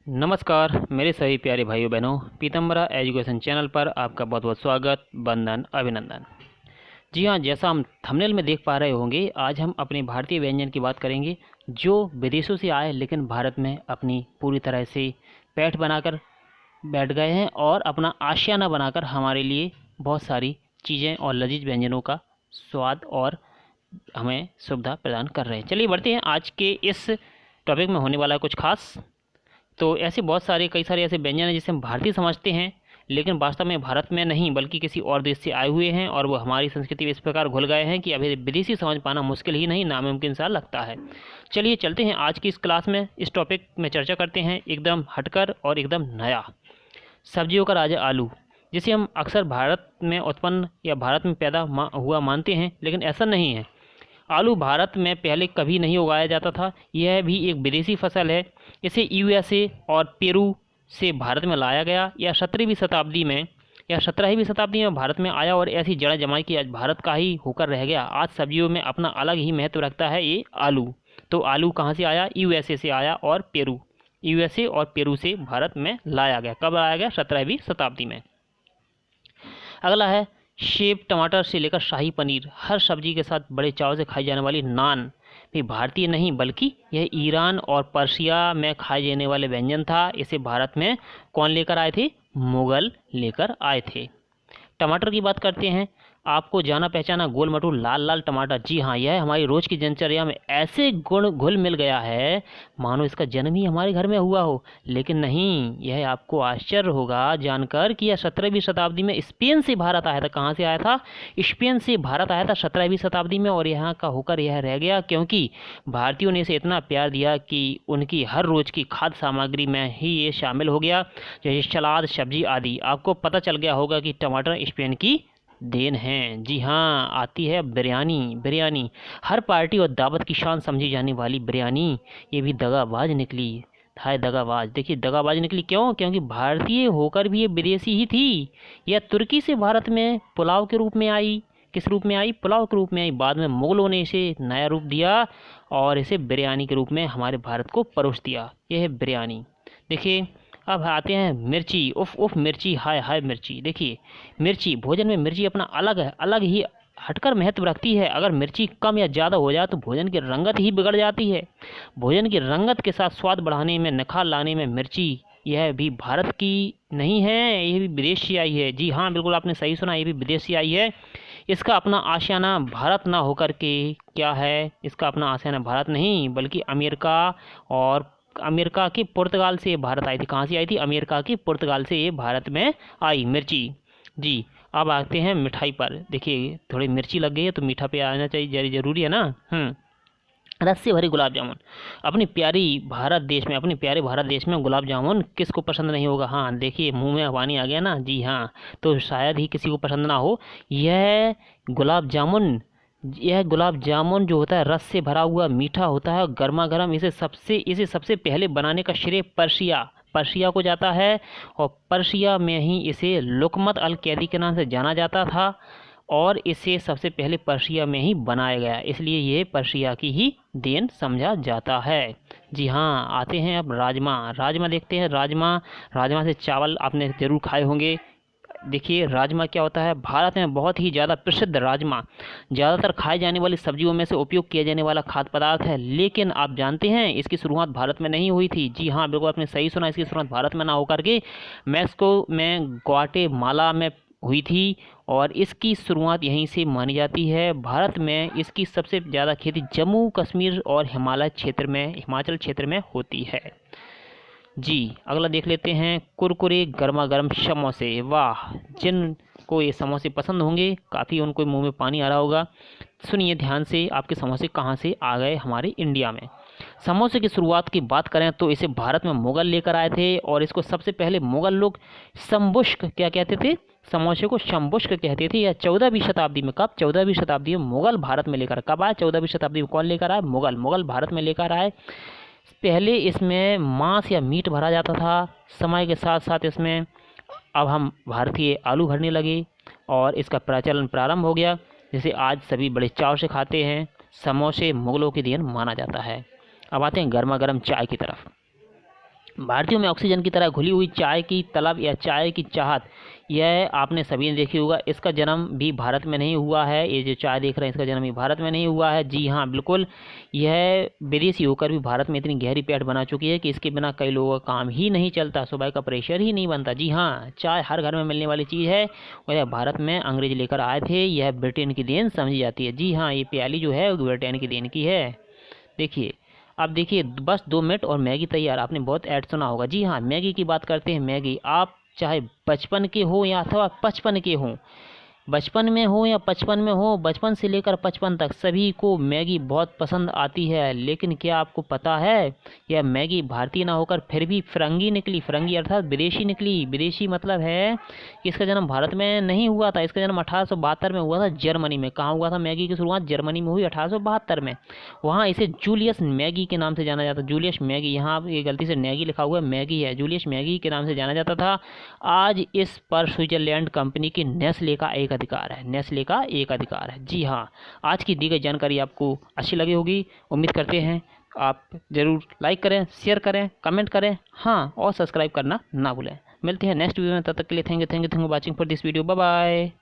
नमस्कार मेरे सभी प्यारे भाइयों बहनों, पीतम्बरा एजुकेशन चैनल पर आपका बहुत बहुत स्वागत, वंदन, अभिनंदन। जी हाँ, जैसा हम थंबनेल में देख पा रहे होंगे, आज हम अपने भारतीय व्यंजन की बात करेंगे जो विदेशों से आए लेकिन भारत में अपनी पूरी तरह से पैठ बनाकर बैठ गए हैं और अपना आशियाना बनाकर हमारे लिए बहुत सारी चीज़ें और लजीज व्यंजनों का स्वाद और हमें सुविधा प्रदान कर रहे हैं। चलिए बढ़ते हैं आज के इस टॉपिक में होने वाला कुछ खास। तो ऐसे बहुत सारे कई सारे ऐसे व्यंजन हैं जिसे हम भारतीय समझते हैं, लेकिन वास्तव में भारत में नहीं बल्कि किसी और देश से आए हुए हैं और वो हमारी संस्कृति में इस प्रकार घुल गए हैं कि अभी विदेशी समझ पाना मुश्किल ही नहीं, नामुमकिन सा लगता है। चलिए चलते हैं आज की इस क्लास में, इस टॉपिक में चर्चा करते हैं एकदम हटकर और एकदम नया। सब्जियों का राजा आलू, जिसे हम अक्सर भारत में उत्पन्न या भारत में पैदा हुआ मानते हैं, लेकिन ऐसा नहीं है। आलू भारत में पहले कभी नहीं उगाया जाता था। यह भी एक विदेशी फसल है। इसे यूएसए और पेरू से भारत में लाया गया या 17वीं शताब्दी में भारत में आया और ऐसी जड़ जमाई कि आज भारत का ही होकर रह गया। आज सब्जियों में अपना अलग ही महत्व रखता है ये आलू। तो आलू कहाँ से आया? यूएसए से आया और पेरू, यूएसए और पेरू से भारत में लाया गया। कब लाया गया? 17वीं शताब्दी में। अगला है सेब, टमाटर से लेकर शाही पनीर, हर सब्जी के साथ बड़े चाव से खाई जाने वाली नान भी भारतीय नहीं बल्कि यह ईरान और पर्शिया में खाए जाने वाले व्यंजन था। इसे भारत में कौन लेकर आए थे? मुगल लेकर आए थे। टमाटर की बात करते हैं। आपको जाना पहचाना गोल मटोल लाल लाल टमाटर, जी हाँ, यह हमारी रोज़ की दिनचर्या में ऐसे गुण घुल मिल गया है मानो इसका जन्म ही हमारे घर में हुआ हो। लेकिन नहीं, यह आपको आश्चर्य होगा जानकर कि यह 17वीं शताब्दी में स्पेन से भारत आया था। कहाँ से आया था? स्पेन से भारत आया था 17वीं शताब्दी में और यहाँ का होकर यह रह गया क्योंकि भारतीयों ने इसे इतना प्यार दिया कि उनकी हर रोज़ की खाद्य सामग्री में ही ये शामिल हो गया, जैसे सलाद, सब्जी आदि। आपको पता चल गया होगा कि टमाटर स्पेन की देन है। जी हाँ, आती है बिरयानी, हर पार्टी और दावत की शान समझी जाने वाली बिरयानी, ये भी दगाबाज निकली। हाय दगाबाज, देखिए दगाबाज निकली क्यों? क्योंकि भारतीय होकर भी ये विदेशी ही थी। यह तुर्की से भारत में पुलाव के रूप में आई। किस रूप में आई? पुलाव के रूप में आई। बाद में मुगलों ने इसे नया रूप दिया और इसे बिरयानी के रूप में हमारे भारत को परोस दिया। यह है बिरयानी। देखिए अब आते हैं मिर्ची। उफ उफ मिर्ची, हाय हाय मिर्ची। देखिए मिर्ची, भोजन में मिर्ची अपना अलग ही हटकर महत्व रखती है। अगर मिर्ची कम या ज़्यादा हो जाए तो भोजन की रंगत ही बिगड़ जाती है। भोजन की रंगत के साथ स्वाद बढ़ाने में, निखार लाने में मिर्ची, यह भी भारत की नहीं है, यह भी विदेश से आई है। जी हाँ, बिल्कुल आपने सही सुना, ये भी विदेश से आई है। इसका अपना आशियाना भारत ना होकर के क्या है? इसका अपना आशियाना भारत नहीं बल्कि अमेरिका की पुर्तगाल से ये भारत आई थी। कहाँ से आई थी? अमेरिका की पुर्तगाल से ये भारत में आई मिर्ची। जी, अब आते हैं मिठाई पर। देखिए थोड़ी मिर्ची लग गई है तो मीठा पे आना चाहिए, जरूरी है ना। रस से भरी गुलाब जामुन, अपने प्यारे भारत देश में गुलाब जामुन किसको पसंद नहीं होगा? हाँ देखिए, मुंह में पानी आ गया ना। जी हाँ, तो शायद ही किसी को पसंद ना हो यह गुलाब जामुन। यह गुलाब जामुन जो होता है रस से भरा हुआ, मीठा होता है, गर्मा गर्म। इसे सबसे पहले बनाने का श्रेय पर्शिया को जाता है और पर्शिया में ही इसे लुकमत अल कैदी के नाम से जाना जाता था और इसे सबसे पहले पर्शिया में ही बनाया गया, इसलिए ये पर्शिया की ही देन समझा जाता है। जी हाँ, आते हैं अब राजमा देखते हैं। राजमा से चावल आपने ज़रूर खाए होंगे। देखिए राजमा क्या होता है? भारत में बहुत ही ज़्यादा प्रसिद्ध राजमा ज़्यादातर खाए जाने वाली सब्जियों में से उपयोग किया जाने वाला खाद्य पदार्थ है। लेकिन आप जानते हैं इसकी शुरुआत भारत में नहीं हुई थी। जी हाँ, बिल्कुल आपने सही सुना, इसकी शुरुआत भारत में ना होकर के मैक्सिको में ग्वाटेमाला में हुई थी और इसकी शुरुआत यहीं से मानी जाती है। भारत में इसकी सबसे ज़्यादा खेती जम्मू कश्मीर और हिमाचल क्षेत्र में होती है। जी, अगला देख लेते हैं कुरकुरे गर्मा गर्म समोसे। वाह, जिनको ये समोसे पसंद होंगे काफ़ी उनको मुंह में पानी आ रहा होगा। सुनिए ध्यान से, आपके समोसे कहाँ से आ गए हमारे इंडिया में। समोसे की शुरुआत की बात करें तो इसे भारत में मुगल लेकर आए थे और इसको सबसे पहले मुगल लोग शंबुष्क क्या कहते थे? समोसे को शंबुष्क कहते थे। या 14वीं शताब्दी में, कब? 14वीं शताब्दी में मुगल भारत में लेकर, कब आए? 14वीं शताब्दी में कौन लेकर आए? मुगल भारत में लेकर आए। पहले इसमें मांस या मीट भरा जाता था। समय के साथ साथ इसमें अब हम भारतीय आलू भरने लगे और इसका प्रचलन प्रारंभ हो गया, जिसे आज सभी बड़े चाव से खाते हैं। समोसे मुगलों की देन माना जाता है। अब आते हैं गर्मा गर्म चाय की तरफ। भारतीयों में ऑक्सीजन की तरह घुली हुई चाय की तलब या चाय की चाहत, यह आपने सभी ने देखी होगा। इसका जन्म भी भारत में नहीं हुआ है। ये जो चाय देख रहे हैं इसका जन्म भी भारत में नहीं हुआ है। जी हाँ, बिल्कुल, यह विदेशी होकर भी भारत में इतनी गहरी पैठ बना चुकी है कि इसके बिना कई लोगों का काम ही नहीं चलता, सुबह का प्रेशर ही नहीं बनता। जी हाँ, चाय हर घर में मिलने वाली चीज़ है और यह भारत में अंग्रेज लेकर आए थे। यह ब्रिटेन की देन समझी जाती है। जी हाँ, ये प्याली जो है वो ब्रिटेन की देन की है। देखिए, अब देखिए, बस 2 मिनट और मैगी तैयार। आपने बहुत ऐड सुना होगा। जी हाँ, मैगी की बात करते हैं। मैगी आप चाहे बचपन के हो या अथवा 55 के हों, बचपन में हो या 55 में हो, बचपन से लेकर 55 तक सभी को मैगी बहुत पसंद आती है। लेकिन क्या आपको पता है, यह मैगी भारतीय ना होकर फिर भी फिरंगी निकली। फिरंगी अर्थात विदेशी निकली। विदेशी मतलब है कि इसका जन्म भारत में नहीं हुआ था। इसका जन्म 1872 में हुआ था, जर्मनी में। कहाँ हुआ था मैगी की शुरुआत? जर्मनी में हुई 1872 में। वहाँ इसे जूलियस मैगी के नाम से जाना जाता। जूलियस मैगी, यहाँ ये गलती से मैगी लिखा हुआ है, मैगी है। जूलियस मैगी के नाम से जाना जाता था। आज इस पर स्विट्जरलैंड कंपनी की नेस्ले का एक अधिकार है। नेस्ले का एक अधिकार है। जी हाँ, आज की दी गई जानकारी आपको अच्छी लगी होगी, उम्मीद करते हैं। आप ज़रूर लाइक करें, शेयर करें, कमेंट करें, हाँ, और सब्सक्राइब करना ना भूलें। मिलते हैं नेक्स्ट वीडियो में, तब तक के लिए thank you for watching for this video. Bye bye.